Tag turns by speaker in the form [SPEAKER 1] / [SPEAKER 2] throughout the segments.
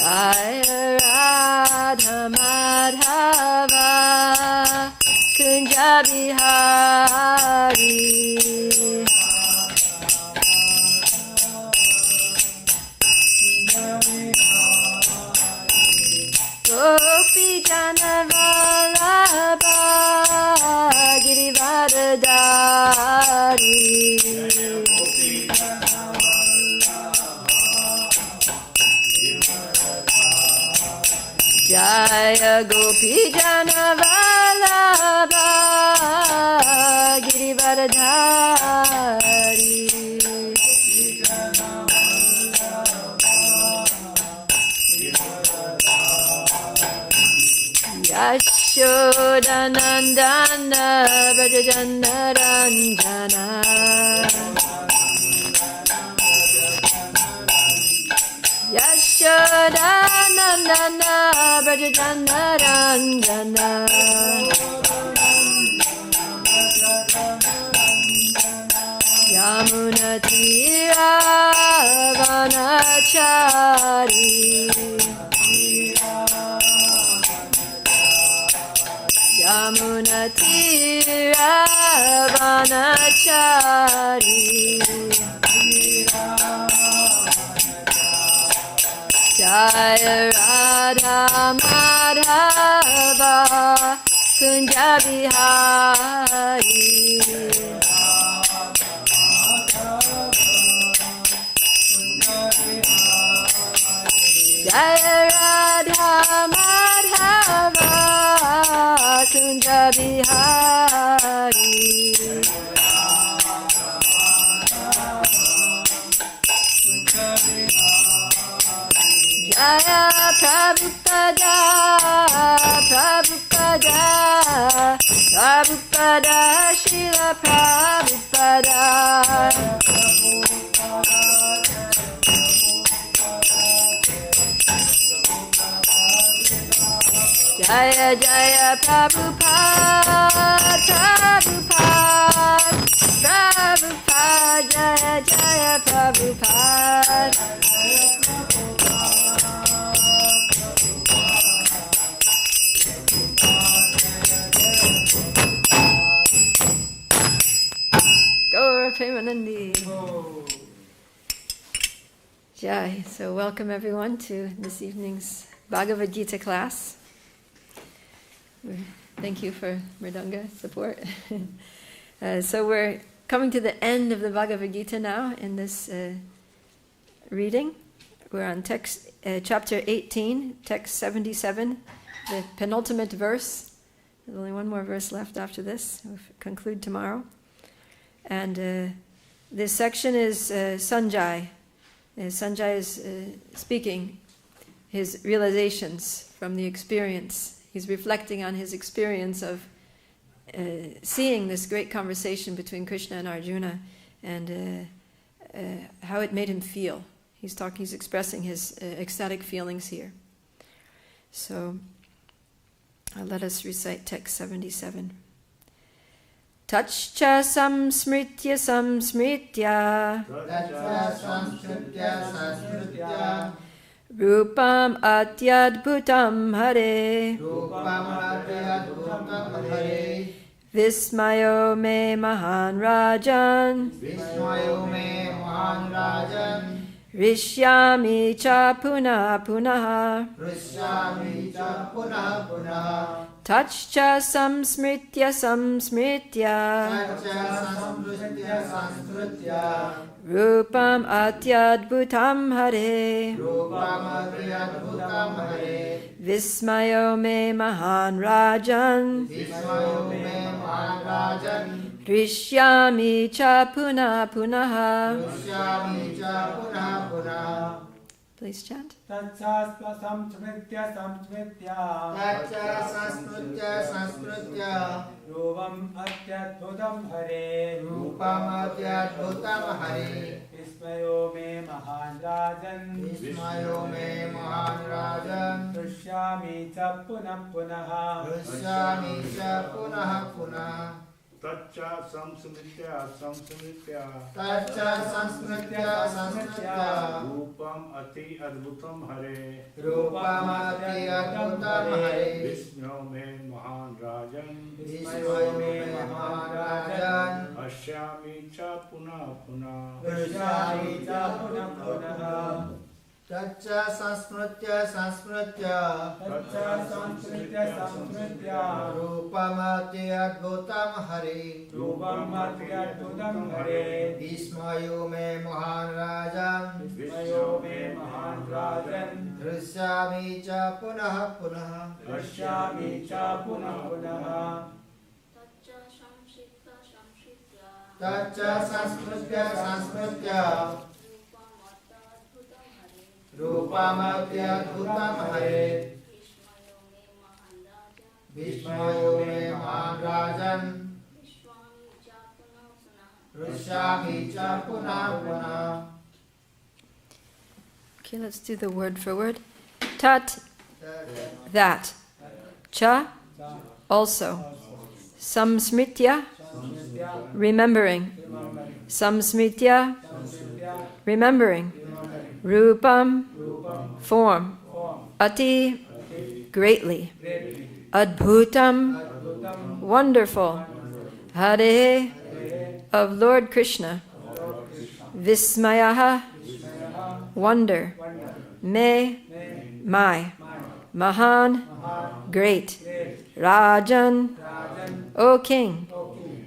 [SPEAKER 1] Jaya Radha Madhava Kunja Bihari Gopi Jana Vallabha Girivardhari Jaya Gopi Jana Vallabha Girivardhari Yashoda Nandana Vrajana Ranjana Yashoda Nandana Vrajana Ranjana Yamuna Tira Vanachari Yamuna Tira Vanachari Jaya Radha Madhava Kunja Bihari Jaya Radha Madhava Kunja Bihari Jaya Prabhupada Prabhupada Prabhupada Srila Prabhupada Jaya Jaya Prabhupada Prabhupada Prabhupada Jaya Jaya Prabhupada Gaura Premanandi. Jai. So welcome everyone to this evening's Bhagavad Gita class. Thank you for Mridanga support. So we're coming to the end of the Bhagavad Gita now in this reading. We're on text chapter 18, text 77, the penultimate verse. There's only one more verse left after this. We'll conclude tomorrow. And this section is Sañjaya. Sañjaya is speaking his realizations from the experience. He's reflecting on his experience of seeing this great conversation between Krishna and Arjuna and how it made him feel. He's expressing his ecstatic feelings here. So let us recite text 77. Taccha saṁsmṛtya saṁsmṛtya rūpam aty-adbhutam hareḥ vismayo me mahān rājan hṛṣyāmi ca punaḥ Taccha saṁsmṛtya rūpam aty-adbhutam hareḥ vismayo me mahān rājan hṛṣyāmi ca punaḥ Please chant.
[SPEAKER 2] Taccha saṁsmṛtya rūpam aty-adbhutam hareḥ vismayo me mahān rājan hṛṣyāmi ca punaḥ
[SPEAKER 3] Tacha saṁsmṛtya saṁsmṛtya
[SPEAKER 2] Tacha saṁsmṛtya
[SPEAKER 3] rūpam aty-adbhutam hareḥ
[SPEAKER 2] rūpam aty-adbhutam hareḥ
[SPEAKER 3] vismayo mahān rājan
[SPEAKER 2] vismayo mahān rājan
[SPEAKER 3] hṛṣyāmi ca punaḥ
[SPEAKER 2] hṛṣyāmi ca punaḥ Tacha saṁsmṛtya rūpam aty-adbhutam hareḥ vismayo mahān rājan hṛṣyāmi ca punaḥ Tacha saṁsmṛtya rūpam aty-adbhutam hareḥ vismayo mahān rājan hṛṣyāmi ca punaḥ
[SPEAKER 1] Okay, let's do the word for word. Tat, that. Cha, also. Saṁsmṛtya, remembering. Saṁsmṛtya, remembering. Rūpam, form. Aty, greatly. Adbhutam, wonderful. Hareḥ, of Lord Kṛṣṇa. Vismayaḥ, wonder. Me, my. Mahān, great. Rājan, O king.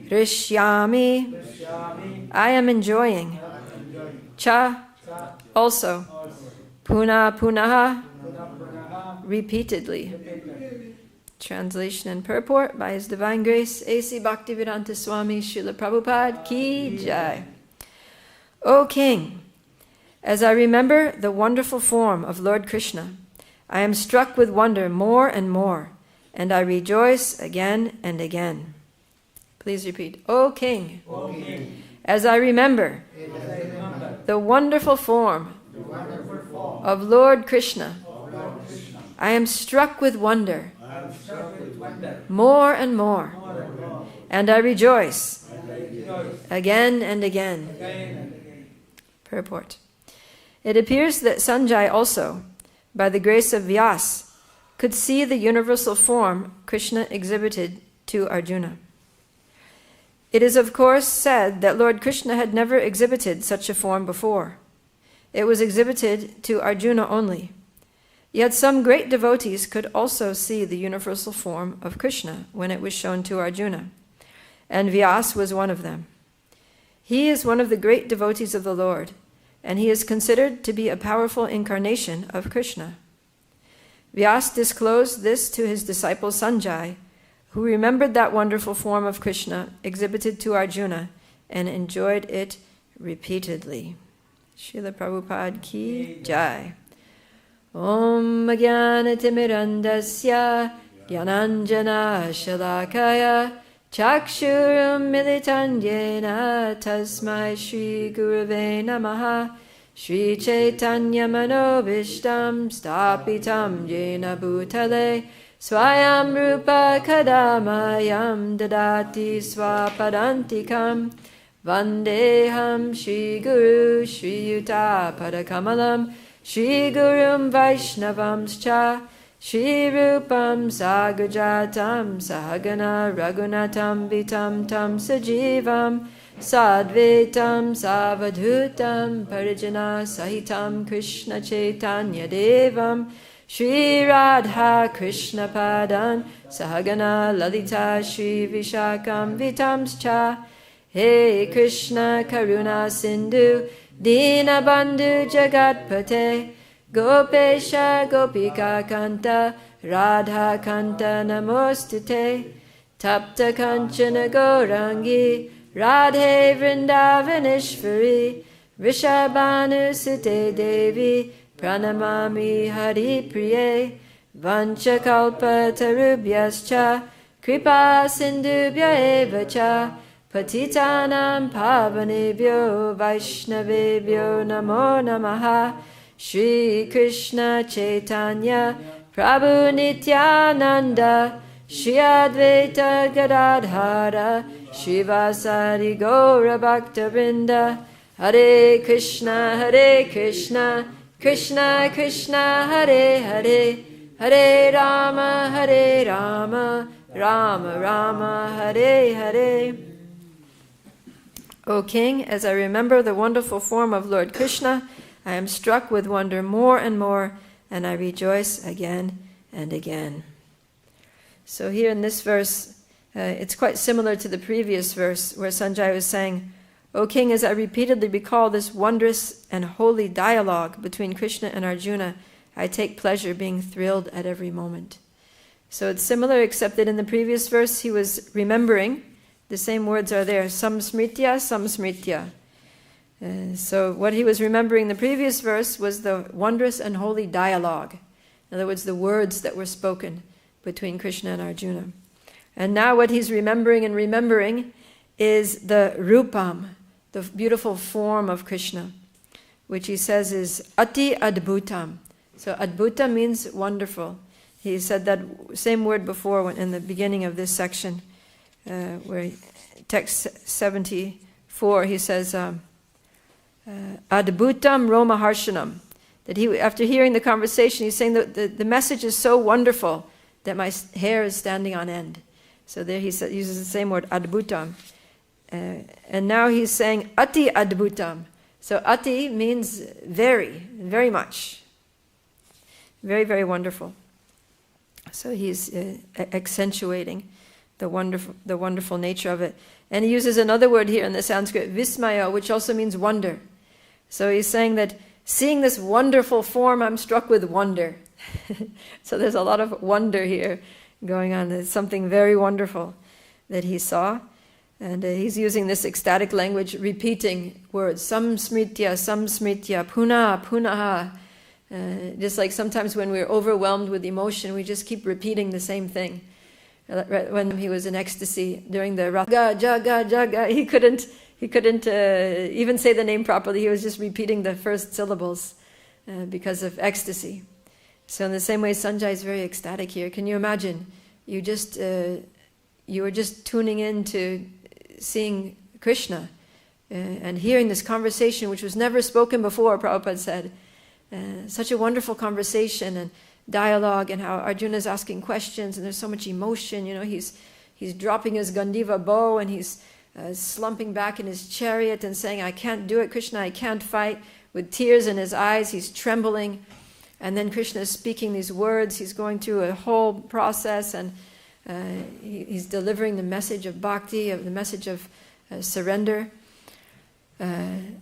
[SPEAKER 1] hṛṣyāmi, I am enjoying. Cha, also. Punaḥ, repeatedly. Translation and purport by His Divine Grace A.C. Bhaktivedanta Swami Srila Prabhupada Ki Jai. O King, as I remember the wonderful form of Lord Kṛṣṇa, I am struck with wonder more and more, and I rejoice again and again. Please repeat. O King, as I remember the wonderful form of Lord Kṛṣṇa, I am struck with wonder more and more, and I rejoice again and again. Purport. It appears that Sañjaya also, by the grace of Vyāsa, could see the universal form Krishna exhibited to Arjuna. It is of course said that Lord Kṛṣṇa had never exhibited such a form before. It was exhibited to Arjuna only. Yet some great devotees could also see the universal form of Krishna when it was shown to Arjuna, and Vyāsa was one of them. He is one of the great devotees of the Lord, and he is considered to be a powerful incarnation of Krishna. Vyāsa disclosed this to his disciple Sañjaya, who remembered that wonderful form of Krishna exhibited to Arjuna and enjoyed it repeatedly. Srila Prabhupada Ki Jai. Om Jnanatimidandasya Gyananjana Shalakaya Chakshurum Militan Yena Tasmai Shri Gurave Namaha Shri Chaitanya Manobishtam Stapitam Yena Bhutale Swayam Rupa Kadamayam Dadati Swapadantikam Vandeham Shri Guru Shri Yuta Padakamalam Shri Gurum Vaishnavamscha Shri Rūpam Sagrajatam Sahagana Raghunatam Vitam Tam Sajivam Sadvaitam Savadhutam Parijana Sahitam Krishna Chaitanya Devam Shri Radha Krishna Padan Sahagana Lalita Shri Vishakam Vitamscha He Krishna Karuna Sindhu Dina Bandhu Jagatpate Gopesha Gopika Kanta Radha Kanta Namostute Tapta Kanchana Gaurangi Radhe Vrindavaneshwari Rishabhanu Sute Devi Pranamami Hari Priye Vanchakalpa Tarubhyascha Kripa Sindhubhya Evacha Patitanam Pavanebhyo Vaishnavebhyo Namo Namaha Shri Krishna Chaitanya Prabhu Nityananda Shri Advaita Gadadhara Shivasari Gaura Bhakta Vrinda, Hare Krishna, Krishna Krishna, Hare Hare, Hare Rama, Rama Rama, Hare Hare. O King, as I remember the wonderful form of Lord Kṛṣṇa, I am struck with wonder more and more, and I rejoice again and again. So here in this verse, it's quite similar to the previous verse where Sañjaya was saying, O King, as I repeatedly recall this wondrous and holy dialogue between Krishna and Arjuna, I take pleasure being thrilled at every moment. So it's similar, except that in the previous verse he was remembering. The same words are there, saṁsmṛtya. So what he was remembering in the previous verse was the wondrous and holy dialogue. In other words, the words that were spoken between Krishna and Arjuna. And now what he's remembering is the rūpam, the beautiful form of Krishna, which he says is aty-adbhutaṁ. So adbhutam means wonderful. He said that same word before in the beginning of this section, where text 74, he says, adbhutam roma harshanam. That he, after hearing the conversation, he's saying that the message is so wonderful that my hair is standing on end. So there he uses the same word, adbhutam. And now he's saying aty-adbhutaṁ. So ati means very, very much. Very, very wonderful. So he's accentuating the wonderful nature of it. And he uses another word here in the Sanskrit, vismayo, which also means wonder. So he's saying that seeing this wonderful form, I'm struck with wonder. So there's a lot of wonder here going on. There's something very wonderful that he saw. And he's using this ecstatic language, repeating words, saṁsmṛtya, punaḥ. Just like sometimes when we're overwhelmed with emotion, we just keep repeating the same thing. When he was in ecstasy during the jaga, he couldn't even say the name properly. He was just repeating the first syllables because of ecstasy. So in the same way, Sañjaya is very ecstatic here. Can you imagine? You were just tuning in to seeing Krishna and hearing this conversation, which was never spoken before, Prabhupada said. Such a wonderful conversation and dialogue, and how Arjuna is asking questions, and there's so much emotion. You know, he's dropping his Gandiva bow, and he's slumping back in his chariot and saying, I can't do it, Krishna, I can't fight. With tears in his eyes, he's trembling. And then Krishna is speaking these words. He's going through a whole process, and he's delivering the message of bhakti, the message of surrender. And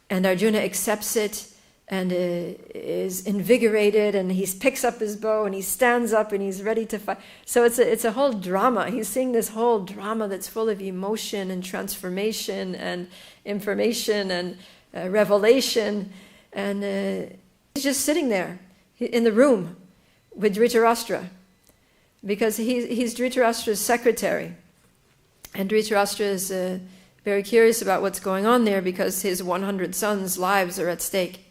[SPEAKER 1] Arjuna accepts it and is invigorated, and he picks up his bow and he stands up and he's ready to fight. So it's a whole drama. He's seeing this whole drama that's full of emotion and transformation and information and revelation. And he's just sitting there in the room with Dhritarashtra, because he's Dhritarashtra's secretary. And Dhritarashtra is very curious about what's going on there, because his 100 sons' lives are at stake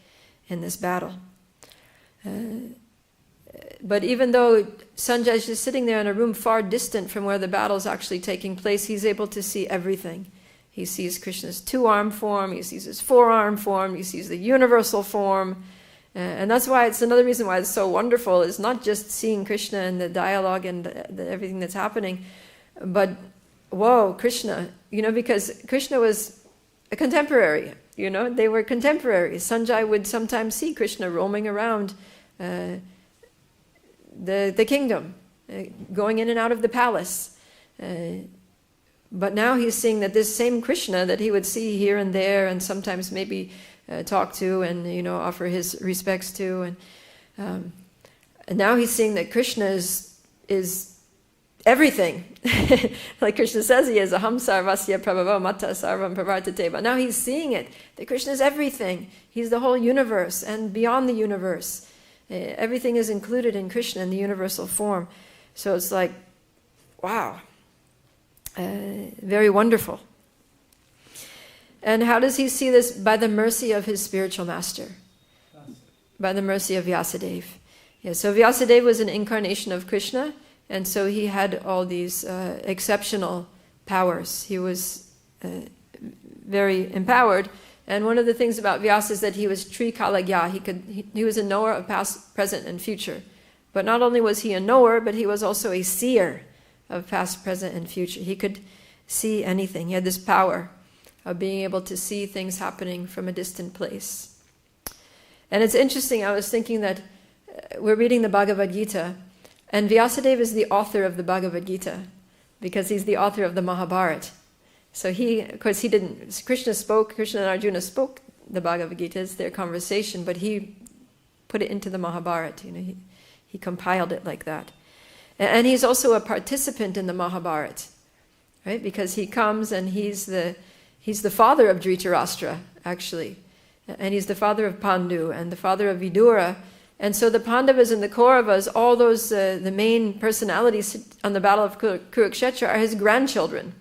[SPEAKER 1] in this battle. But even though Sañjaya is just sitting there in a room far distant from where the battle is actually taking place, he's able to see everything. He sees Krishna's two-arm form, he sees his four-arm form, he sees the universal form. And that's why it's another reason why it's so wonderful, is not just seeing Krishna and the dialogue and everything that's happening, but whoa, Krishna, because Krishna was a contemporary. They were contemporaries. Sañjaya would sometimes see Krishna roaming around the kingdom, going in and out of the palace. But now he's seeing that this same Krishna that he would see here and there, and sometimes maybe talk to and offer his respects to, and now he's seeing that Krishna is everything. Like Krishna says he is, aham sarvasya prabhavo mata sarvam pravartate. But now he's seeing it, that Krishna is everything. He's the whole universe and beyond the universe. Everything is included in Krishna in the universal form. So it's like, wow, very wonderful. And how does he see this? By the mercy of his spiritual master. By the mercy of Vyasadeva. Yeah, so Vyasadeva was an incarnation of Krishna, and so he had all these exceptional powers. He was very empowered. And one of the things about Vyāsa is that he was trikalagya. He was a knower of past, present, and future. But not only was he a knower, but he was also a seer of past, present, and future. He could see anything. He had this power of being able to see things happening from a distant place. And it's interesting, I was thinking that we're reading the Bhagavad Gita, and Vyasadeva is the author of the Bhagavad Gita, because he's the author of the Mahabharata. So Krishna and Arjuna spoke the Bhagavad Gita, it's their conversation, but he put it into the Mahabharata, he compiled it like that. And he's also a participant in the Mahabharata, right? Because he comes and he's the father of Dhritarashtra, actually. And he's the father of Pandu and the father of Vidura. And so the Pandavas and the Kauravas, all those, the main personalities on the battle of Kurukshetra are his grandchildren.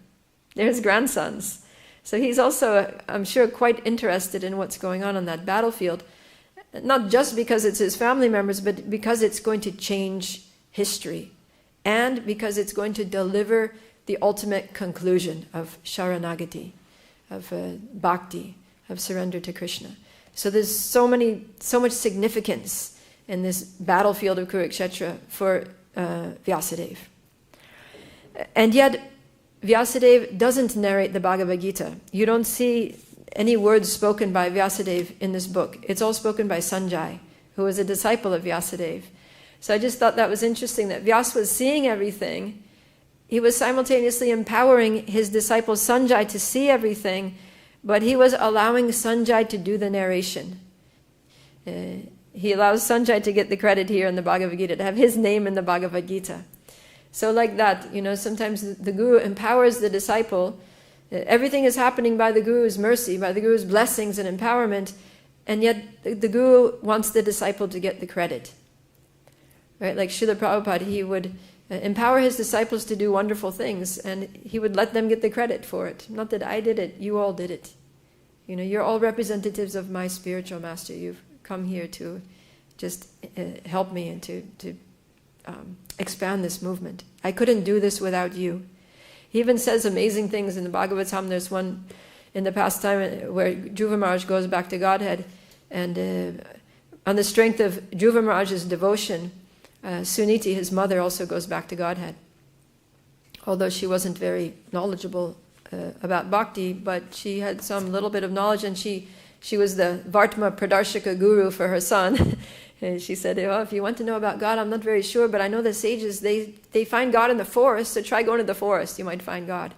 [SPEAKER 1] They're his grandsons. So he's also, I'm sure, quite interested in what's going on that battlefield. Not just because it's his family members, but because it's going to change history. And because it's going to deliver the ultimate conclusion of Sharanagati, of bhakti, of surrender to Krishna. So there's so much significance in this battlefield of Kurukshetra for Vyasadeva. And yet, Vyasadeva doesn't narrate the Bhagavad Gita. You don't see any words spoken by Vyasadeva in this book. It's all spoken by Sañjaya, who was a disciple of Vyasadeva. So I just thought that was interesting, that Vyasa was seeing everything. He was simultaneously empowering his disciple Sañjaya to see everything, but he was allowing Sañjaya to do the narration. He allows Sañjaya to get the credit here in the Bhagavad Gita, to have his name in the Bhagavad Gita. So like that, sometimes the Guru empowers the disciple. Everything is happening by the Guru's mercy, by the Guru's blessings and empowerment, and yet the Guru wants the disciple to get the credit. Right? Like Srila Prabhupada, he would empower his disciples to do wonderful things, and he would let them get the credit for it. Not that I did it, you all did it. You're all representatives of my spiritual master. You've come here to just help me and to expand this movement. I couldn't do this without you. He even says amazing things in the Bhagavatam. There's one in the past time where Dhruva Maharaj goes back to Godhead, and on the strength of Dhruva Maharaj's devotion, Suniti, his mother, also goes back to Godhead. Although she wasn't very knowledgeable about bhakti, but she had some little bit of knowledge, and she was the Vartma Pradarshaka guru for her son. And she said, if you want to know about God, I'm not very sure, but I know the sages, they find God in the forest, so try going to the forest, you might find God.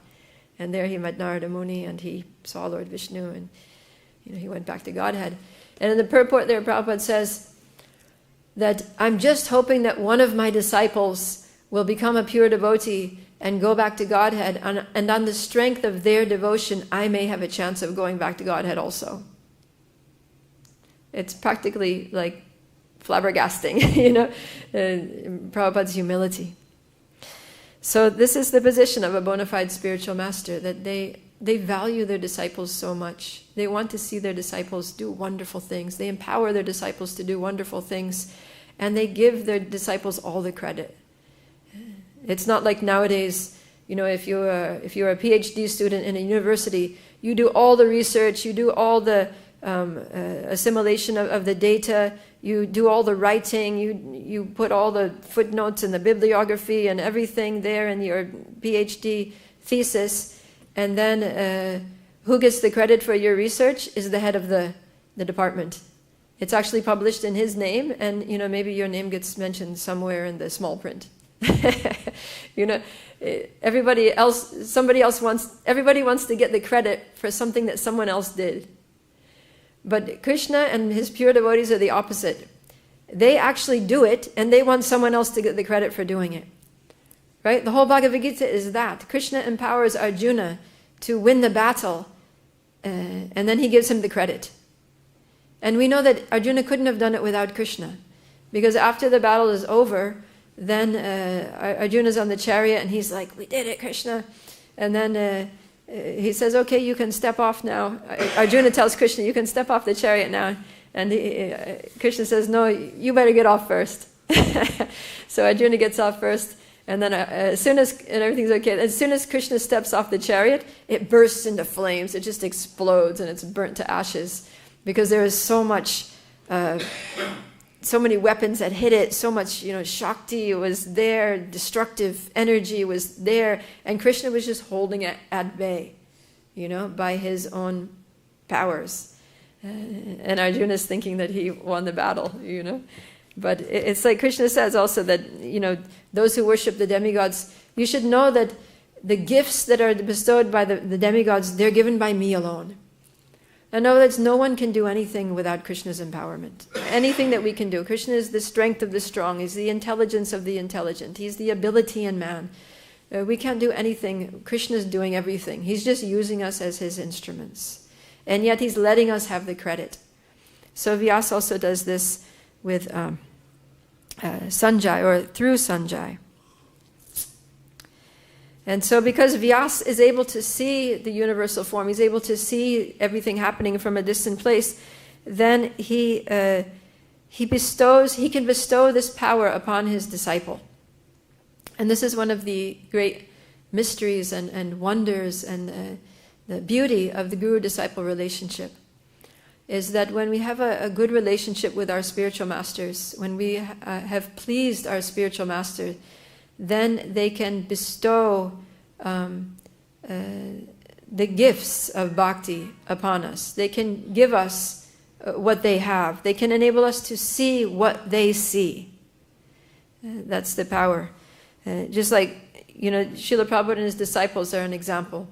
[SPEAKER 1] And there he met Narada Muni, and he saw Lord Vishnu, and he went back to Godhead. And in the Purport there, Prabhupada says that I'm just hoping that one of my disciples will become a pure devotee and go back to Godhead, and on the strength of their devotion, I may have a chance of going back to Godhead also. It's practically like flabbergasting, Prabhupada's humility. So this is the position of a bona fide spiritual master, that they value their disciples so much. They want to see their disciples do wonderful things. They empower their disciples to do wonderful things, and they give their disciples all the credit. It's not like nowadays, if you're a PhD student in a university, you do all the research, you do all the assimilation of the data, you do all the writing, you put all the footnotes and the bibliography and everything there in your PhD thesis, and then who gets the credit for your research is the head of the department. It's actually published in his name, and maybe your name gets mentioned somewhere in the small print. Everybody wants to get the credit for something that someone else did. But Krishna and his pure devotees are the opposite. They actually do it, and they want someone else to get the credit for doing it. Right? The whole Bhagavad Gita is that. Krishna empowers Arjuna to win the battle, and then he gives him the credit. And we know that Arjuna couldn't have done it without Krishna, because after the battle is over, then Arjuna's on the chariot, and he's like, we did it, Krishna. And then he says, okay, you can step off now. Arjuna tells Krishna, you can step off the chariot now. And Krishna says, no, you better get off first. So Arjuna gets off first, And then as soon as, and everything's okay, as soon as Krishna steps off the chariot, it bursts into flames. It just explodes and it's burnt to ashes because there is so much, so many weapons that hit it, so much, Shakti was there, destructive energy was there, and Krishna was just holding it at bay, by his own powers. And Arjuna is thinking that he won the battle, But it's like Krishna says also that, those who worship the demigods, you should know that the gifts that are bestowed by the demigods, they're given by me alone. And know that no one can do anything without Krishna's empowerment. Anything that we can do. Krishna is the strength of the strong. He's the intelligence of the intelligent. He's the ability in man. We can't do anything. Krishna's doing everything. He's just using us as his instruments. And yet he's letting us have the credit. So Vyāsa also does this with Sañjaya, or through Sañjaya. And so because Vyāsa is able to see the universal form, he's able to see everything happening from a distant place, then he can bestow this power upon his disciple. And this is one of the great mysteries and wonders and the beauty of the guru-disciple relationship, is that when we have a good relationship with our spiritual masters, when we have pleased our spiritual master, then they can bestow the gifts of bhakti upon us. They can give us what they have. They can enable us to see what they see. That's the power. Just like, Srila Prabhupada and his disciples are an example.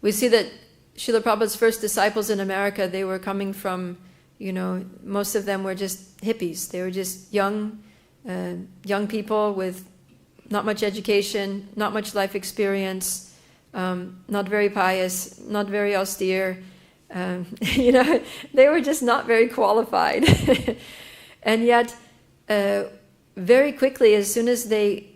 [SPEAKER 1] We see that Srila Prabhupada's first disciples in America, they were coming from, most of them were just hippies. They were just young people with not much education, not much life experience, not very pious, not very austere. They were just not very qualified. And yet, very quickly, as soon as they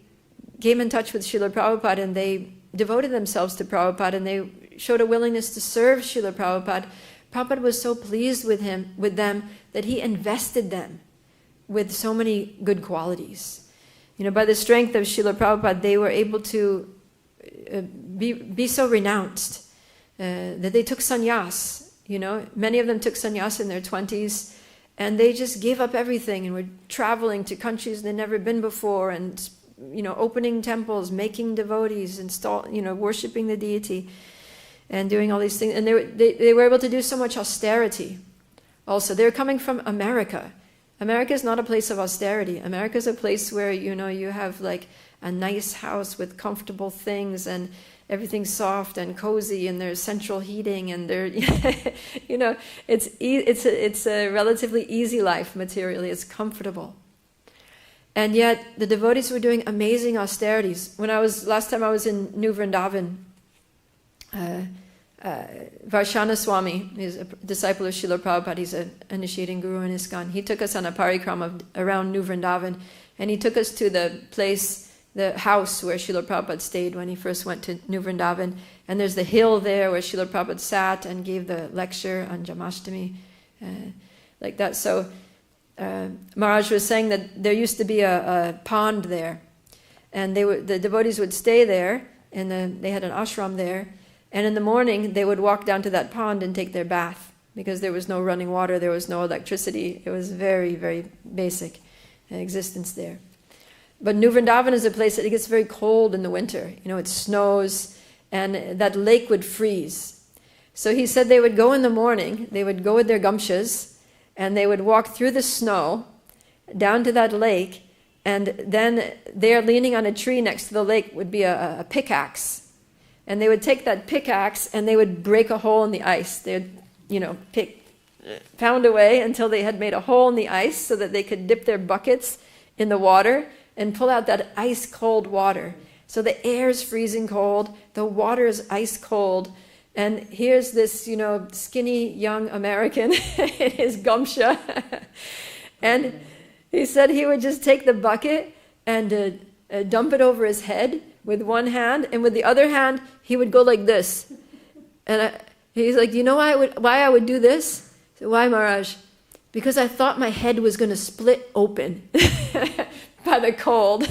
[SPEAKER 1] came in touch with Srila Prabhupada and they devoted themselves to Prabhupada and they showed a willingness to serve Srila Prabhupada, Prabhupada was so pleased with them that he invested them with so many good qualities. By the strength of Srila Prabhupada, they were able to be so renounced that they took sannyas. Many of them took sannyas in their 20s, and they just gave up everything and were traveling to countries they'd never been before, and opening temples, making devotees, worshiping the deity, and doing all these things. And they were able to do so much austerity. Also, they're coming from America. America is not a place of austerity. America is a place where, you have like a nice house with comfortable things and everything's soft and cozy and there's central heating and it's a relatively easy life materially. It's comfortable. And yet the devotees were doing amazing austerities. Last time I was in New Vrindavan, Varshana Swami is a disciple of Srila Prabhupada. He's an initiating guru in ISKCON. He took us on a parikrama around New Vrindavan, and he took us to the house where Srila Prabhupada stayed when he first went to New Vrindavan. And there's the hill there where Srila Prabhupada sat and gave the lecture on Jamashtami, like that. So Maharaj was saying that there used to be a pond there, and the devotees would stay there, and they had an ashram there. And in the morning, they would walk down to that pond and take their bath because there was no running water, there was no electricity. It was very, very basic existence there. But New Vrindavan is a place that it gets very cold in the winter. It snows, and that lake would freeze. So he said they would go in the morning, they would go with their gumshas, and they would walk through the snow down to that lake, and then there, leaning on a tree next to the lake, would be a pickaxe. And they would take that pickaxe and they would break a hole in the ice. They would, pound away until they had made a hole in the ice so that they could dip their buckets in the water and pull out that ice-cold water. So the air's freezing cold, the water's ice cold, and here's this, skinny young American in his gumsha. And he said he would just take the bucket and dump it over his head with one hand, and with the other hand, he would go like this. And he's like, why I would do this? I said, why, Maharaj? Because I thought my head was going to split open. by the cold.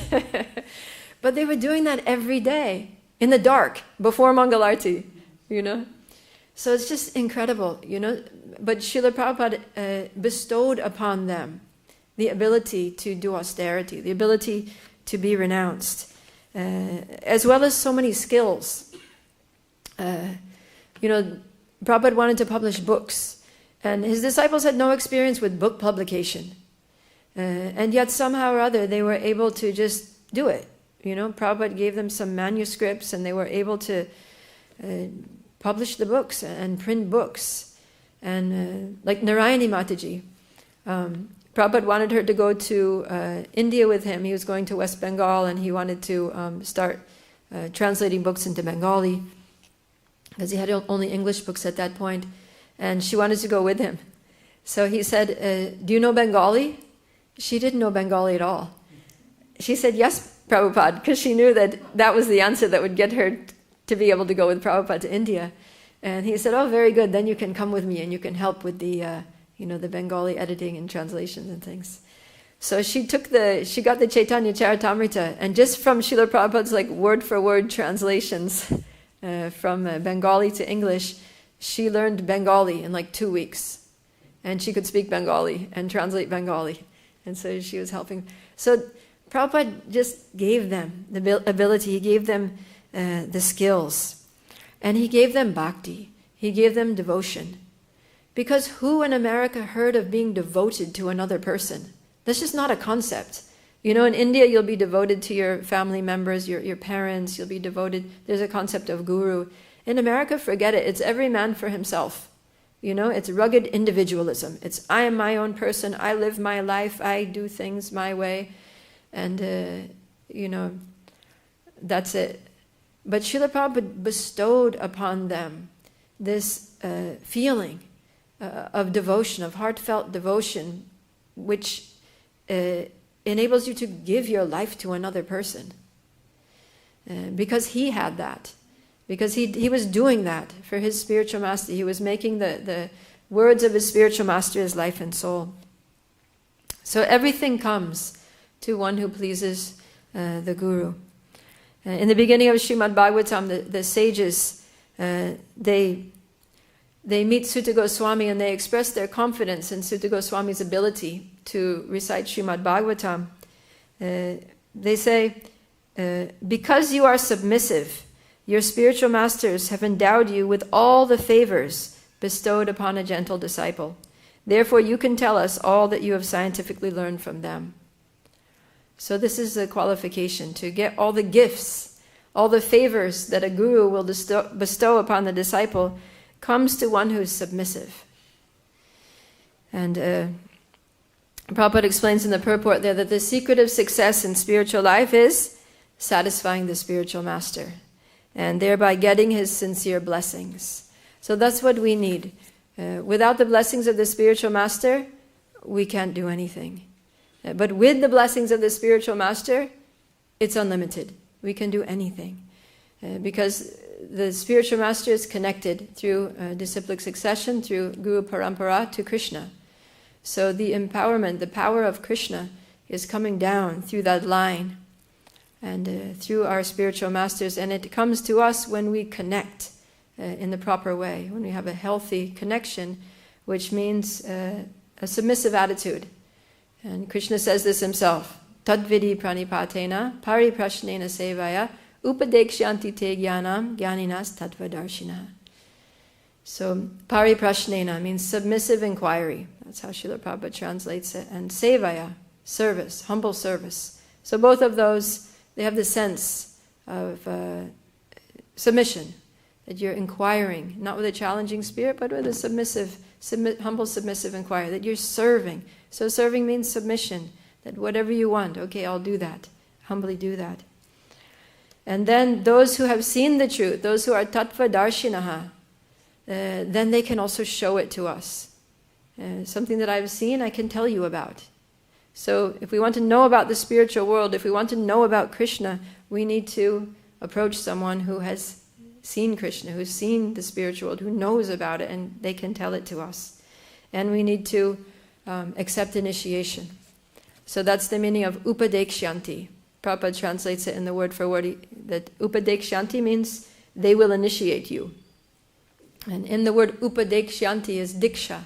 [SPEAKER 1] But they were doing that every day, in the dark, before Mangalarti, So it's just incredible, But Srila Prabhupada bestowed upon them the ability to do austerity, the ability to be renounced, as well as so many skills. Prabhupada wanted to publish books, and his disciples had no experience with book publication. And yet somehow or other they were able to just do it. Prabhupada gave them some manuscripts and they were able to publish the books and print books. And like Narayani Mataji, Prabhupada wanted her to go to India with him. He was going to West Bengal and he wanted to start translating books into Bengali, because he had only English books at that point, and she wanted to go with him. So he said, do you know Bengali? She didn't know Bengali at all. She said, yes, Prabhupada, because she knew that was the answer that would get her to be able to go with Prabhupada to India. And he said, oh, very good, then you can come with me and you can help with the Bengali editing and translations and things. So she got the Chaitanya Charitamrita, and just from Srila Prabhupada's word-for-word translations from Bengali to English, she learned Bengali in 2 weeks. And she could speak Bengali and translate Bengali. And so she was helping. So Prabhupada just gave them the ability, he gave them the skills. And he gave them bhakti, he gave them devotion. Because who in America heard of being devoted to another person? That's just not a concept. In India you'll be devoted to your family members, your parents, you'll be devoted. There's a concept of guru. In America, forget it. It's every man for himself. It's rugged individualism. It's I am my own person, I live my life, I do things my way. And, that's it. But Srila Prabhupada bestowed upon them this feeling of devotion, of heartfelt devotion, which enables you to give your life to another person. Because he had that. Because he was doing that for his spiritual master. He was making the words of his spiritual master his life and soul. So everything comes to one who pleases the Guru. In the beginning of Srimad Bhagavatam, the sages, they meet Sutta Goswami and they express their confidence in Sutta Goswami's ability to recite Srimad Bhagavatam. They say, because you are submissive, your spiritual masters have endowed you with all the favors bestowed upon a gentle disciple. Therefore you can tell us all that you have scientifically learned from them. So this is the qualification, to get all the gifts, all the favors that a guru will bestow upon the disciple, comes to one who is submissive. And Prabhupada explains in the Purport there that the secret of success in spiritual life is satisfying the spiritual master, and thereby getting his sincere blessings. So that's what we need. Without the blessings of the spiritual master, we can't do anything. But with the blessings of the spiritual master, it's unlimited. We can do anything. Because the spiritual master is connected through disciplic succession, through Guru Parampara to Krishna. So the empowerment, the power of Krishna is coming down through that line and through our spiritual masters. And it comes to us when we connect in the proper way, when we have a healthy connection, which means a submissive attitude. And Krishna says this himself, Tadvidi pranipatena pariprashnena sevaya upadekshanti te jnanam jnaninas tattvadarshina. So pariprashnena means submissive inquiry. That's how Srila Prabhupada translates it. And sevaya, service, humble service. So both of those, they have the sense of submission, that you're inquiring, not with a challenging spirit, but with a humble submissive inquiry, that you're serving. So serving means submission, that whatever you want, okay, I'll do that. Humbly do that. And then those who have seen the truth, those who are tattva darshinaha, then they can also show it to us. Something that I've seen, I can tell you about. So if we want to know about the spiritual world, if we want to know about Krishna, we need to approach someone who has seen Krishna, who's seen the spiritual world, who knows about it, and they can tell it to us. And we need to accept initiation. So that's the meaning of upadekshanti. Prabhupada translates it in the word for word that upadekshanti means they will initiate you. And in the word upadekshanti is diksha.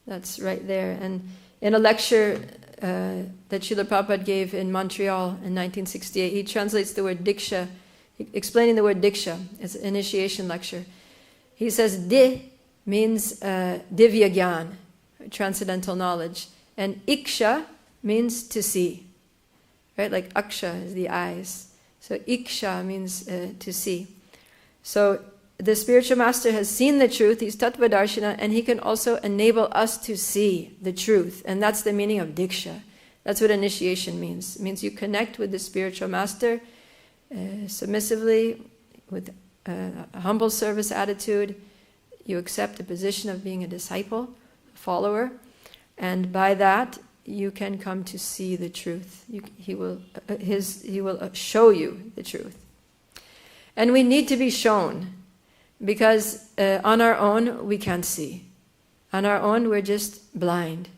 [SPEAKER 1] That's right there. And in a lecture that Srila Prabhupada gave in Montreal in 1968, he translates the word diksha, explaining the word diksha. It's an initiation lecture. He says di means divya gyan, transcendental knowledge. And iksha means to see. Right? Like aksha is the eyes. So iksha means to see. So the spiritual master has seen the truth, he's tattva darshana, and he can also enable us to see the truth. And that's the meaning of diksha. That's what initiation means. It means you connect with the spiritual master submissively, with a humble service attitude. You accept the position of being a disciple, a follower, and by that you can come to see the truth. He will show you the truth. And we need to be shown, because on our own we can't see. On our own we're just blind.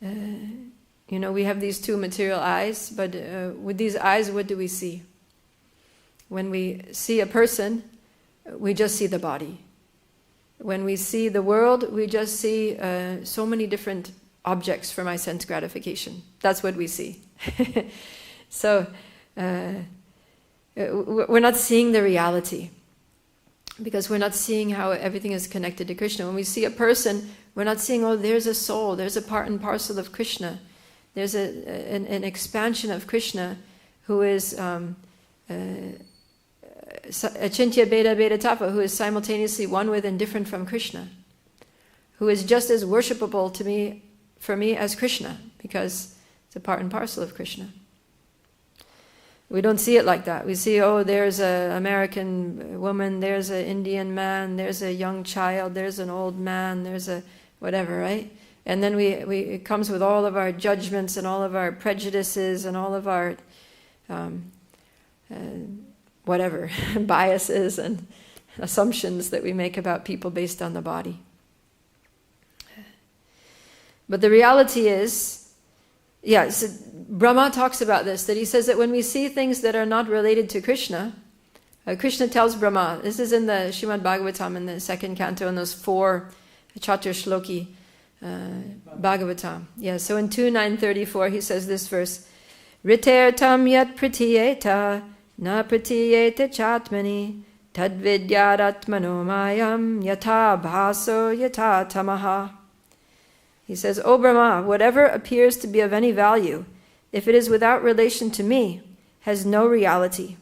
[SPEAKER 1] We have these two material eyes, but with these eyes, what do we see? When we see a person, we just see the body. When we see the world, we just see so many different objects for my sense gratification. That's what we see. So we're not seeing the reality, because we're not seeing how everything is connected to Krishna. When we see a person, we're not seeing, oh, there's a soul, there's a part and parcel of Krishna. There's an expansion of Krishna who is achintya bheda bheda tapa, who is simultaneously one with and different from Krishna, who is just as worshipable to me, for me, as Krishna, because it's a part and parcel of Krishna. We don't see it like that. We see, oh, there's an American woman, there's an Indian man, there's a young child, there's an old man, there's a whatever, right? And then it comes with all of our judgments and all of our prejudices and all of our whatever, biases and assumptions that we make about people based on the body. But the reality is, so Brahma talks about this, that he says that when we see things that are not related to Krishna, Krishna tells Brahma, this is in the Srimad Bhagavatam in the second canto, in those 4 Chatur Shloki Bhagavatam. So in 2.934 he says this verse, Ritertam yat pratiyeta na pratiyeta chatmani tadvidyaratmano mayam yata bhaso yata tamaha. He says, O Brahma, whatever appears to be of any value, if it is without relation to me, has no reality.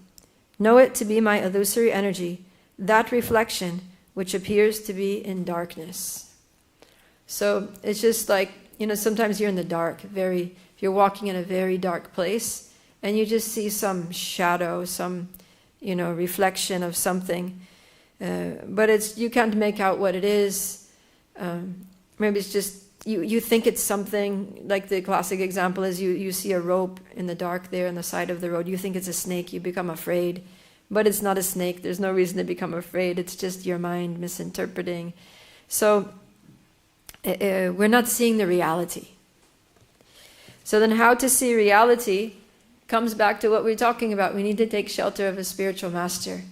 [SPEAKER 1] Know it to be my illusory energy, that reflection which appears to be in darkness. So it's just like, sometimes you're in the dark, if you're walking in a very dark place, and you just see some shadow, some, reflection of something, but you can't make out what it is. Maybe it's just, you think it's something, like the classic example is you see a rope in the dark there on the side of the road. You think it's a snake, you become afraid. But it's not a snake, there's no reason to become afraid. It's just your mind misinterpreting. So we're not seeing the reality. So then how to see reality comes back to what we're talking about. We need to take shelter of a spiritual master.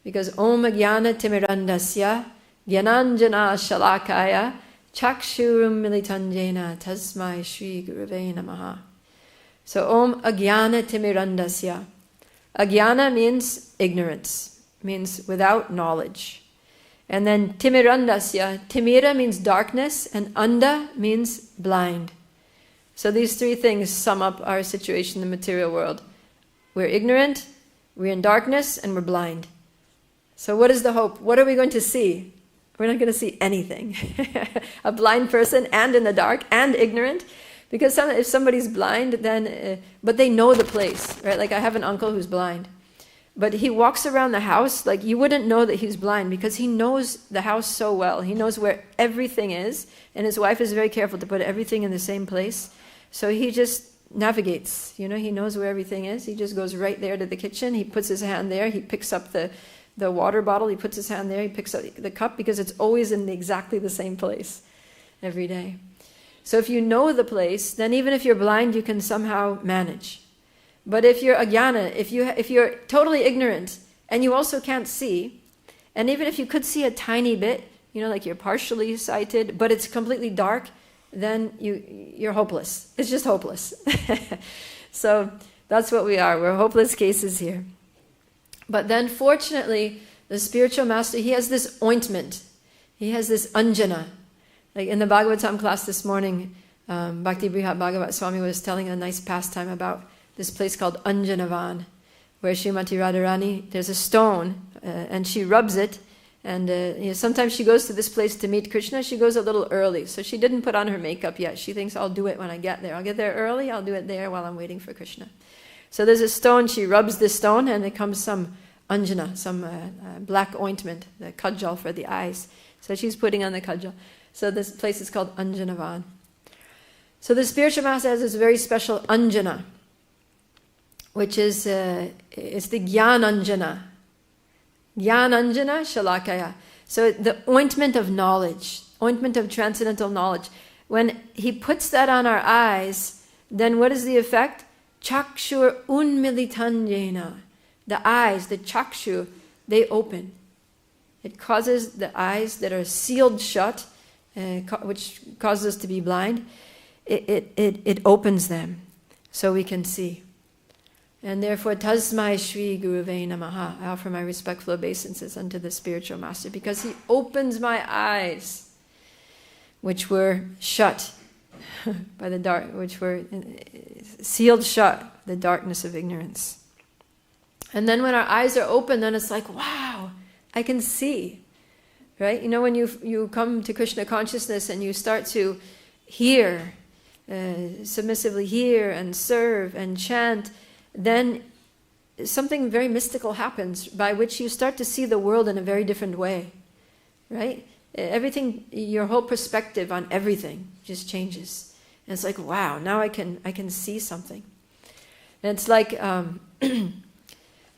[SPEAKER 1] Because Om Jnana Timirandasya Jnananjana Shalakaya Chakshurum Militanjena Tasmai Shri Gurave Namaha. So Om Ajnana Timirandasya. Ajnana means ignorance, means without knowledge. And then Timirandasya, Timira means darkness, and Anda means blind. So these 3 things sum up our situation in the material world. We're ignorant, we're in darkness, and we're blind. So what is the hope? What are we going to see? We're not going to see anything. A blind person and in the dark and ignorant. Because if somebody's blind, then but they know the place, right? Like I have an uncle who's blind. But he walks around the house, like you wouldn't know that he's blind because he knows the house so well. He knows where everything is. And his wife is very careful to put everything in the same place. So he just navigates, he knows where everything is. He just goes right there to the kitchen. He puts his hand there. He picks up the water bottle. He puts his hand there. He picks up the cup because it's always in exactly the same place every day. So if you know the place, then even if you're blind, you can somehow manage. But if you're ajnana, if you're totally ignorant, and you also can't see, and even if you could see a tiny bit, like you're partially sighted, but it's completely dark, then you're hopeless. It's just hopeless. So that's what we are. We're hopeless cases here. But then fortunately, the spiritual master, he has this ointment. He has this anjana. Like in the Bhagavatam class this morning, Bhakti Brihat Bhagavat Swami was telling a nice pastime about this place called Anjanavan, where Srimati Radharani, there's a stone, and she rubs it, and sometimes she goes to this place to meet Krishna. She goes a little early, so she didn't put on her makeup yet. She thinks, I'll do it when I get there. I'll get there early, I'll do it there while I'm waiting for Krishna. So there's a stone, she rubs this stone, and it comes some anjana, some black ointment, the kajal for the eyes. So she's putting on the kajal. So this place is called Anjanavan. So the spiritual master has this very special anjana, which is it's the Jnananjana. Jnananjana Shalakaya. So the ointment of knowledge, ointment of transcendental knowledge. When he puts that on our eyes, then what is the effect? Chakshur unmilitanjena. The eyes, the chakshu, they open. It causes the eyes that are sealed shut, which causes us to be blind, it opens them so we can see. And therefore, Tasmai Shri Guruve Namaha, I offer my respectful obeisances unto the spiritual master, because he opens my eyes, which were shut by the dark, which were sealed shut, the darkness of ignorance. And then when our eyes are open, then it's like, wow, I can see. Right? When you come to Krishna consciousness and you start to hear, submissively hear and serve and chant, then something very mystical happens by which you start to see the world in a very different way. Right? Everything, your whole perspective on everything just changes. And it's like, wow, now I can see something. And it's like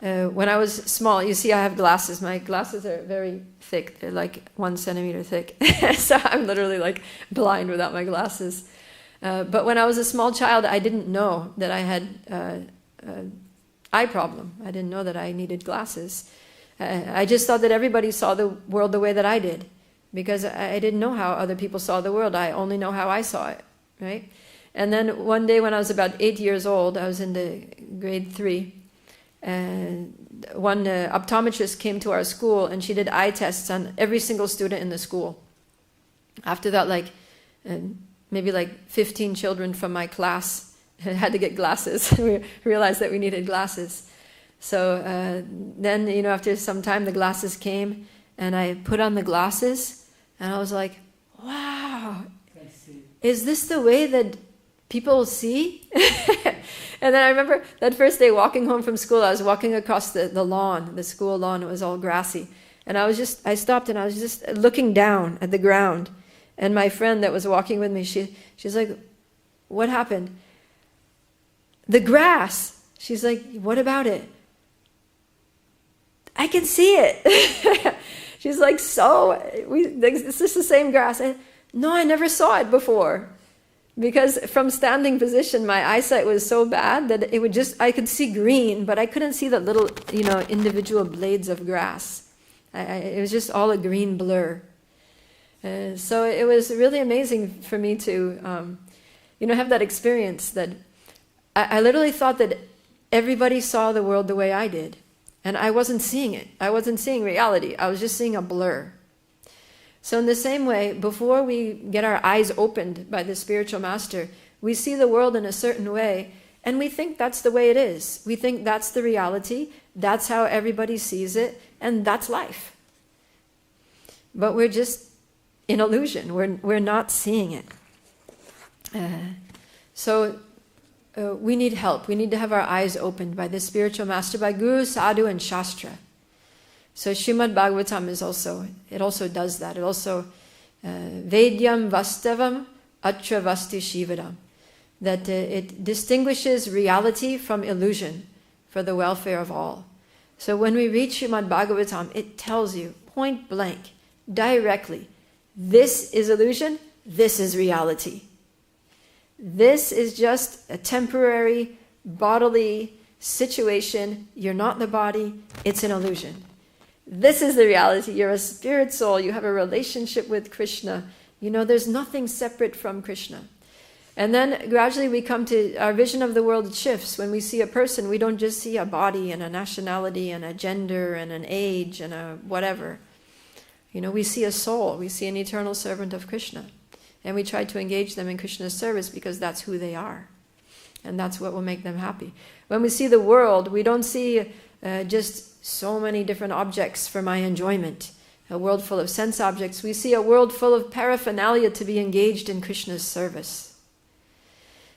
[SPEAKER 1] when I was small, you see I have glasses. My glasses are very thick. They're like 1 centimeter thick. So I'm literally like blind without my glasses. But when I was a small child, I didn't know that I had eye problem. I didn't know that I needed glasses. I just thought that everybody saw the world the way that I did, because I didn't know how other people saw the world. I only know how I saw it, right? And then one day when I was about 8 years old, I was in the grade 3, and one optometrist came to our school, and she did eye tests on every single student in the school. After that, maybe 15 children from my class had to get glasses. We realized that we needed glasses. So then, after some time, the glasses came, and I put on the glasses, and I was like, wow, is this the way that people see? And then I remember that first day walking home from school, I was walking across the lawn, the school lawn. It was all grassy. And I stopped, and I was just looking down at the ground. And my friend that was walking with me, she's like, what happened? The grass. She's like, what about it? I can see it. She's like, is this the same grass? No, I never saw it before. Because from standing position, my eyesight was so bad that I could see green, but I couldn't see the little, individual blades of grass. It was just all a green blur. So it was really amazing for me to, have that experience that I literally thought that everybody saw the world the way I did. And I wasn't seeing it. I wasn't seeing reality. I was just seeing a blur. So in the same way, before we get our eyes opened by the spiritual master, we see the world in a certain way, and we think that's the way it is. We think that's the reality, that's how everybody sees it, and that's life. But we're just in illusion. We're not seeing it. So we need help. We need to have our eyes opened by the spiritual master, by Guru, Sadhu, and Shastra. So Srimad Bhagavatam also does that. It also, Vedyam Vastavam Atra Vasti Shivadam, that it distinguishes reality from illusion for the welfare of all. So when we read Srimad Bhagavatam, it tells you point blank, directly, this is illusion, this is reality. This is just a temporary bodily situation. You're not the body. It's an illusion. This is the reality. You're a spirit soul. You have a relationship with Krishna. You know, there's nothing separate from Krishna. And then gradually we come to our vision of the world shifts. When we see a person, we don't just see a body and a nationality and a gender and an age and a whatever. You know, we see a soul. We see an eternal servant of Krishna. And we try to engage them in Krishna's service because that's who they are. And that's what will make them happy. When we see the world, we don't see just so many different objects for my enjoyment. A world full of sense objects. We see a world full of paraphernalia to be engaged in Krishna's service.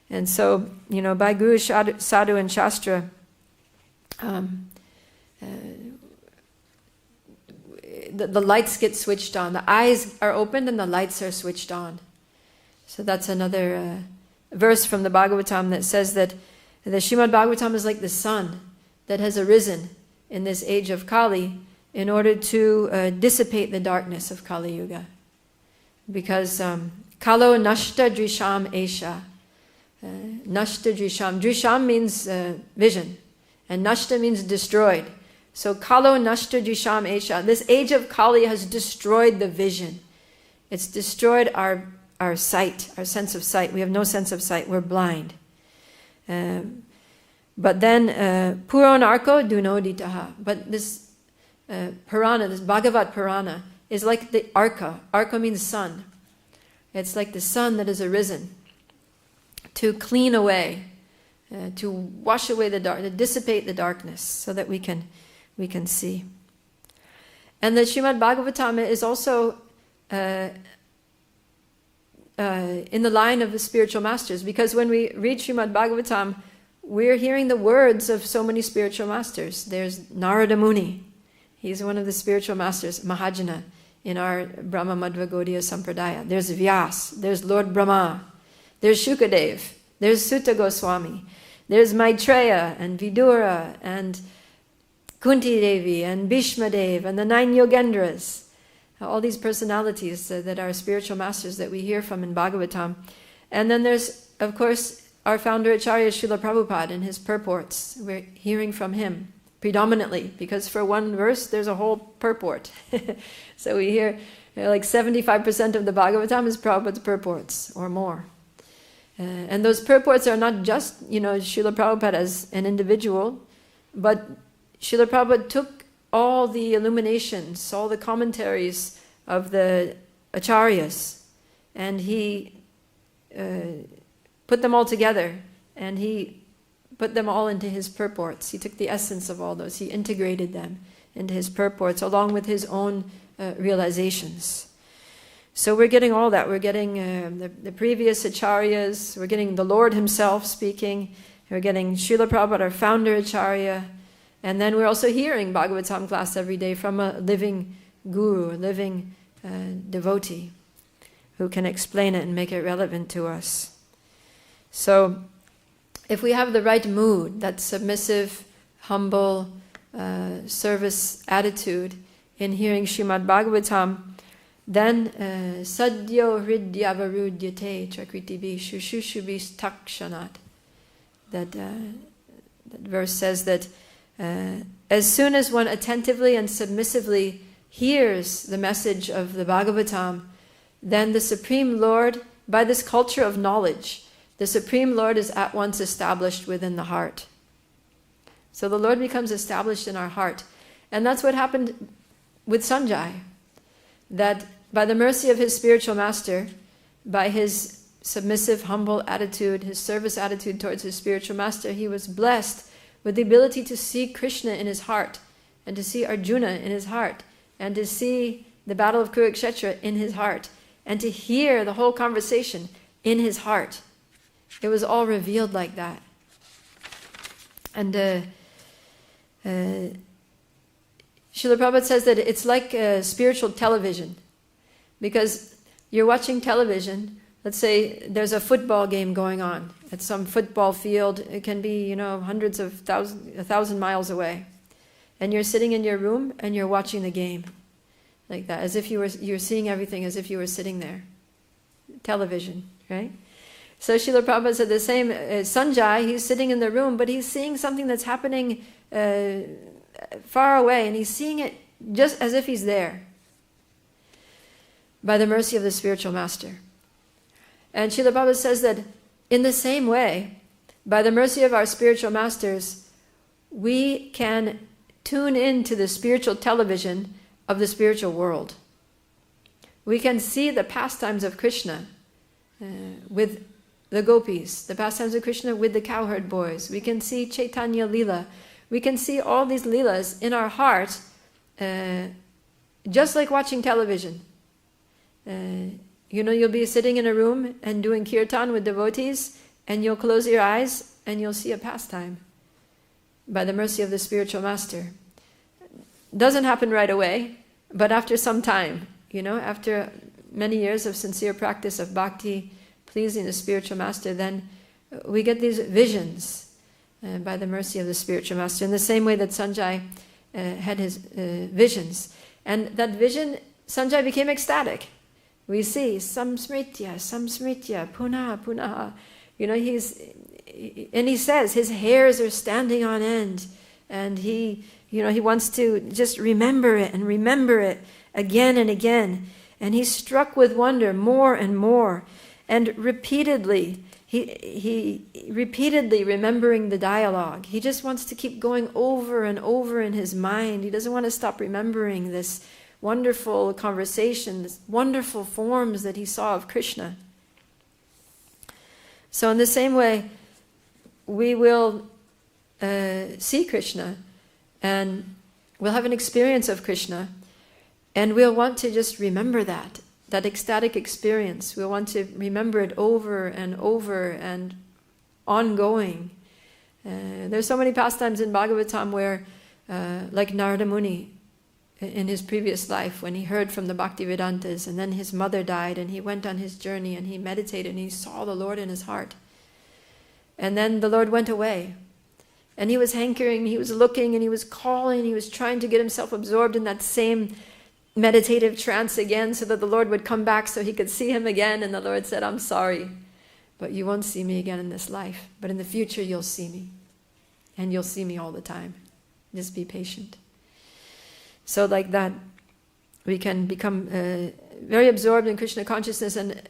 [SPEAKER 1] And so, you know, by Guru, Sadhu, and Shastra, the lights get switched on. The eyes are opened and the lights are switched on. So that's another verse from the Bhagavatam that says that the Srimad Bhagavatam is like the sun that has arisen in this age of Kali in order to dissipate the darkness of Kali Yuga. Because Kalo Nashta Drisham Esha. Nashta Drisham. Drisham means vision. And Nashta means destroyed. So Kalo Nashta Drisham Esha. This age of Kali has destroyed the vision. It's destroyed our sight, our sense of sight. We have no sense of sight. We're blind. But then Puranarko Dunoditaha. But this Purana, this Bhagavad Purana, is like the Arka. Arka means sun. It's like the sun that has arisen to clean away, to wash away the dark, to dissipate the darkness, so that we can see. And the Srimad Bhagavatam is also in the line of the spiritual masters, because when we read Srimad Bhagavatam, we're hearing the words of so many spiritual masters. There's Narada Muni. He's one of the spiritual masters, Mahājana, in our Brahma Madhva Gaudiya Sampradaya. There's Vyāsa. There's Lord Brahma. There's Shukadev. There's Sutta Goswami. There's Maitreya and Vidura and Kunti Devi and Bhishma Dev and the 9 Yogendras. All these personalities that are spiritual masters that we hear from in Bhagavatam. And then there's, of course, our founder Acharya Srila Prabhupada in his purports. We're hearing from him predominantly, because for one verse there's a whole purport. So we hear like 75% of the Bhagavatam is Prabhupada's purports or more. And those purports are not just, Srila Prabhupada as an individual, but Srila Prabhupada took all the illuminations, all the commentaries of the Acharyas, and he put them all together, and he put them all into his purports. He took the essence of all those, he integrated them into his purports, along with his own realizations. So we're getting all that. We're getting the previous Acharyas, we're getting the Lord himself speaking, we're getting Srila Prabhupada, our founder Acharya, and then we're also hearing Bhagavatam class every day from a living guru, a living devotee, who can explain it and make it relevant to us. So if we have the right mood, that submissive, humble, service attitude in hearing Srimad Bhagavatam, then sadyo hridyavarudyate chakritibi shushushubi takshanat. That verse says that as soon as one attentively and submissively hears the message of the Bhagavatam, then the Supreme Lord, by this culture of knowledge, the Supreme Lord is at once established within the heart. So the Lord becomes established in our heart. And that's what happened with Sañjaya. That by the mercy of his spiritual master, by his submissive, humble attitude, his service attitude towards his spiritual master, he was blessed with the ability to see Krishna in his heart, and to see Arjuna in his heart, and to see the battle of Kurukshetra in his heart, and to hear the whole conversation in his heart. It was all revealed like that. And Srila Prabhupada says that it's like spiritual television, because you're watching television. Let's say there's a football game going on at some football field. It can be, hundreds of 1,000 miles away, and you're sitting in your room and you're watching the game, like that, as if you're seeing everything as if you were sitting there. Television, right? So Srila Prabhupada said the same. Sañjaya, he's sitting in the room, but he's seeing something that's happening far away, and he's seeing it just as if he's there, by the mercy of the spiritual master. And Srila Prabhupada says that in the same way, by the mercy of our spiritual masters, we can tune into the spiritual television of the spiritual world. We can see the pastimes of Krishna with the gopis, the pastimes of Krishna with the cowherd boys. We can see Chaitanya Lila. We can see all these Leelas in our heart, just like watching television. You'll be sitting in a room and doing kirtan with devotees, and you'll close your eyes and you'll see a pastime by the mercy of the spiritual master. Doesn't happen right away, but after some time, after many years of sincere practice of bhakti, pleasing the spiritual master, then we get these visions by the mercy of the spiritual master, in the same way that Sañjaya had his visions. And that vision, Sañjaya became ecstatic. We see saṁsmṛtya, punaḥ. And he says his hairs are standing on end, and he wants to just remember it again and again. And he's struck with wonder more and more, and repeatedly, he repeatedly remembering the dialogue. He just wants to keep going over and over in his mind. He doesn't want to stop remembering this wonderful conversation, this wonderful forms that he saw of Krishna. So in the same way, we will see Krishna, and we'll have an experience of Krishna, and we'll want to just remember that ecstatic experience. We'll want to remember it over and over and ongoing. There's so many pastimes in Bhagavatam where, like Narada Muni, in his previous life, when he heard from the Bhaktivedantas, and then his mother died, and he went on his journey, and he meditated, and he saw the Lord in his heart. And then the Lord went away, and he was hankering, he was looking, and he was calling, he was trying to get himself absorbed in that same meditative trance again, so that the Lord would come back so he could see him again. And the Lord said, I'm sorry, but you won't see me again in this life, but in the future you'll see me, and you'll see me all the time. Just be patient. So like that, we can become very absorbed in Krishna consciousness, and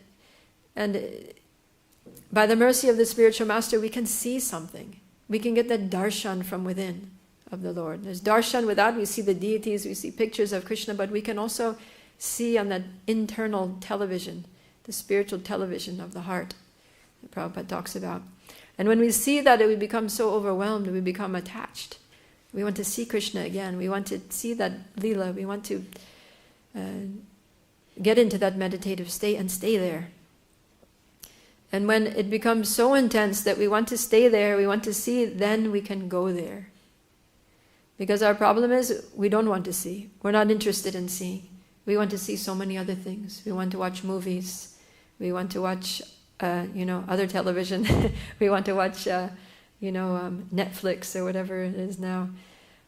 [SPEAKER 1] by the mercy of the spiritual master, we can see something. We can get that darshan from within of the Lord. There's darshan without, we see the deities, we see pictures of Krishna, but we can also see on that internal television, the spiritual television of the heart that Prabhupada talks about. And when we see that, we become so overwhelmed, we become attached. We want to see Krishna again. We want to see that Leela. We want to get into that meditative state and stay there. And when it becomes so intense that we want to stay there, we want to see, then we can go there. Because our problem is we don't want to see. We're not interested in seeing. We want to see so many other things. We want to watch movies. We want to watch, other television. We want to watch, Netflix or whatever it is now.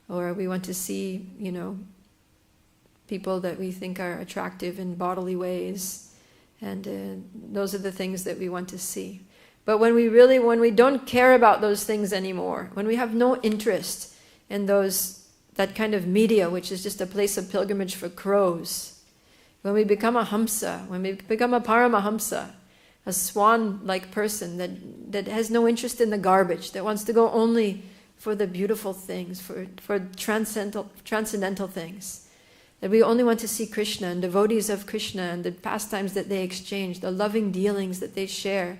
[SPEAKER 1] Or we want to see, people that we think are attractive in bodily ways. And those are the things that we want to see. But when we don't care about those things anymore, when we have no interest in that kind of media, which is just a place of pilgrimage for crows, when we become a hamsa, when we become a paramahamsa, a swan-like person that has no interest in the garbage, that wants to go only for the beautiful things, for transcendental things, that we only want to see Krishna and devotees of Krishna and the pastimes that they exchange, the loving dealings that they share,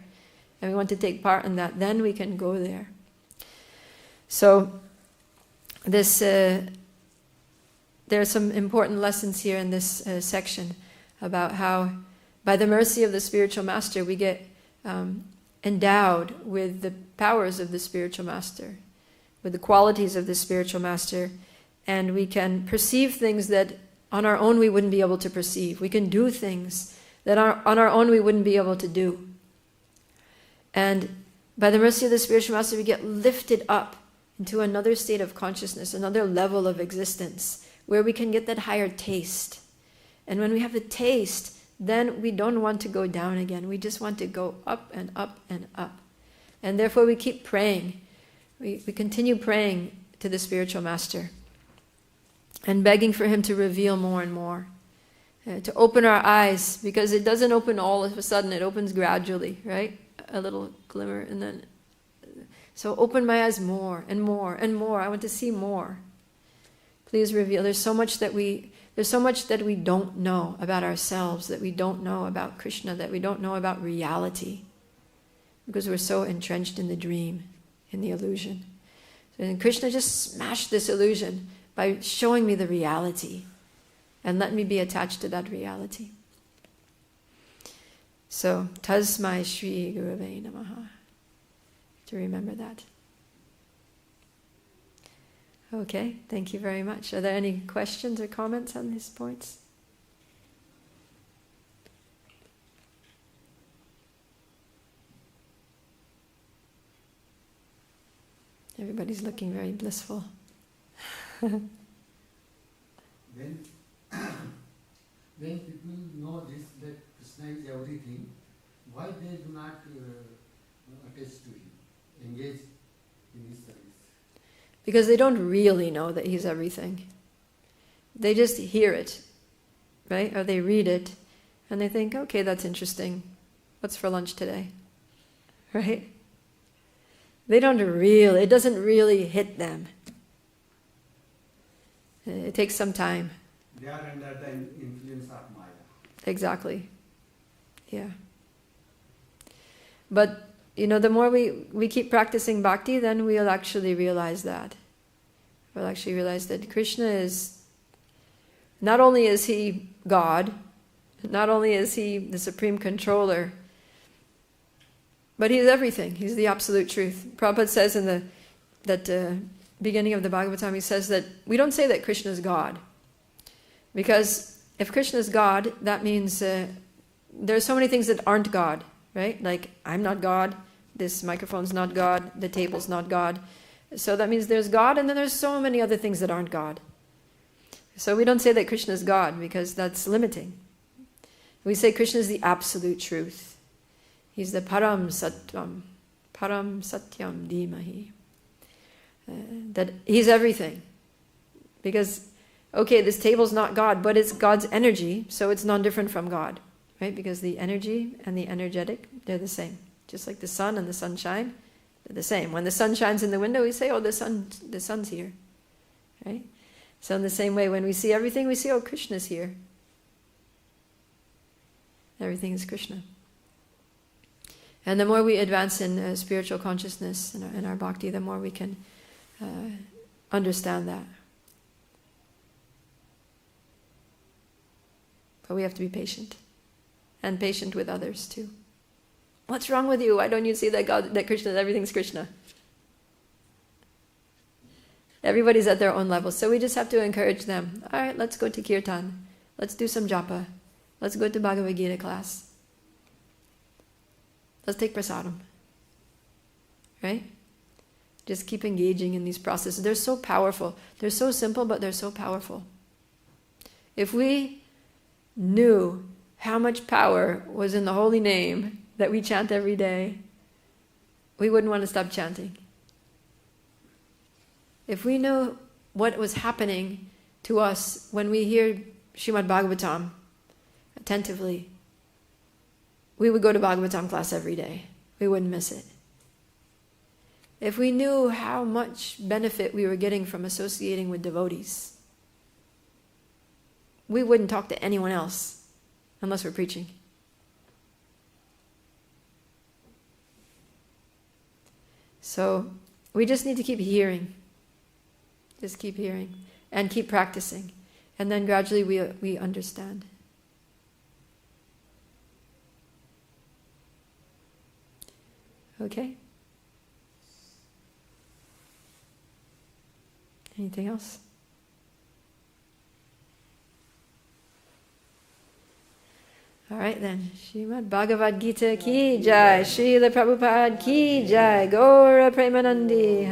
[SPEAKER 1] and we want to take part in that, then we can go there. So there are some important lessons here in this section about how, by the mercy of the spiritual master, we get endowed with the powers of the spiritual master, with the qualities of the spiritual master, and we can perceive things that on our own we wouldn't be able to perceive. We can do things that on our own we wouldn't be able to do. And by the mercy of the spiritual master, we get lifted up into another state of consciousness, another level of existence, where we can get that higher taste. And when we have the taste, then we don't want to go down again. We just want to go up and up and up. And therefore we keep praying. We continue praying to the spiritual master and begging for him to reveal more and more, to open our eyes, because it doesn't open all of a sudden, it opens gradually, right? A little glimmer, and then, so open my eyes more and more and more. I want to see more. Please reveal. There's so much that we don't know about ourselves, that we don't know about Krishna, that we don't know about reality, because we're so entrenched in the dream, in the illusion. And Krishna just smashed this illusion by showing me the reality, and let me be attached to that reality. So, tasmai Shri Gurave Namaha. To remember that. Okay, thank you very much. Are there any questions or comments on these points? Everybody's looking very blissful.
[SPEAKER 4] When people know this, that Krishna is everything, why they do not attach to him, engage in his service?
[SPEAKER 1] Because they don't really know that he's everything. They just hear it, right? Or they read it, and they think, okay, that's interesting. What's for lunch today? Right? They don't really, it doesn't really hit them. It takes some time.
[SPEAKER 4] They are under the influence of Maya.
[SPEAKER 1] Exactly. Yeah. But, the more we keep practicing bhakti, then we'll actually realize that. We'll actually realize that Krishna is, not only is he God, not only is he the supreme controller, but he is everything. He's the absolute truth. Prabhupada says in that beginning of the Bhagavatam, he says that we don't say that Krishna is God. Because if Krishna is God, that means there are so many things that aren't God, right? Like, I'm not God, this microphone's not God, the table's not God. So that means there's God, and then there's so many other things that aren't God. So we don't say that Krishna is God, because that's limiting. We say Krishna is the absolute truth. He's the param satyam dhimahi. That he's everything. Because, okay, this table's not God, but it's God's energy, so it's non-different from God, right? Because the energy and the energetic, they're the same. Just like the sun and the sunshine, they're the same. When the sun shines in the window, we say, oh, the sun's here, right? So in the same way, when we see everything, we say, oh, Krishna's here. Everything is Krishna. And the more we advance in spiritual consciousness in our bhakti, the more we can understand that. But we have to be patient. And patient with others too. What's wrong with you? Why don't you see that Krishna, everything's Krishna? Everybody's at their own level. So we just have to encourage them. All right, let's go to kirtan. Let's do some japa. Let's go to Bhagavad Gita class. Let's take prasadam. Right? Just keep engaging in these processes. They're so powerful. They're so simple, but they're so powerful. If we knew how much power was in the holy name that we chant every day, we wouldn't want to stop chanting. If we knew what was happening to us when we hear Srimad Bhagavatam attentively, we would go to Bhagavatam class every day. We wouldn't miss it. If we knew how much benefit we were getting from associating with devotees, we wouldn't talk to anyone else unless we're preaching. So we just need to keep hearing. Just keep hearing and keep practicing. And then gradually we understand. Okay? Anything else? All right then. Srimad Bhagavad Gita ki jai. Srila Prabhupada ki jai. Gaura Premanandi.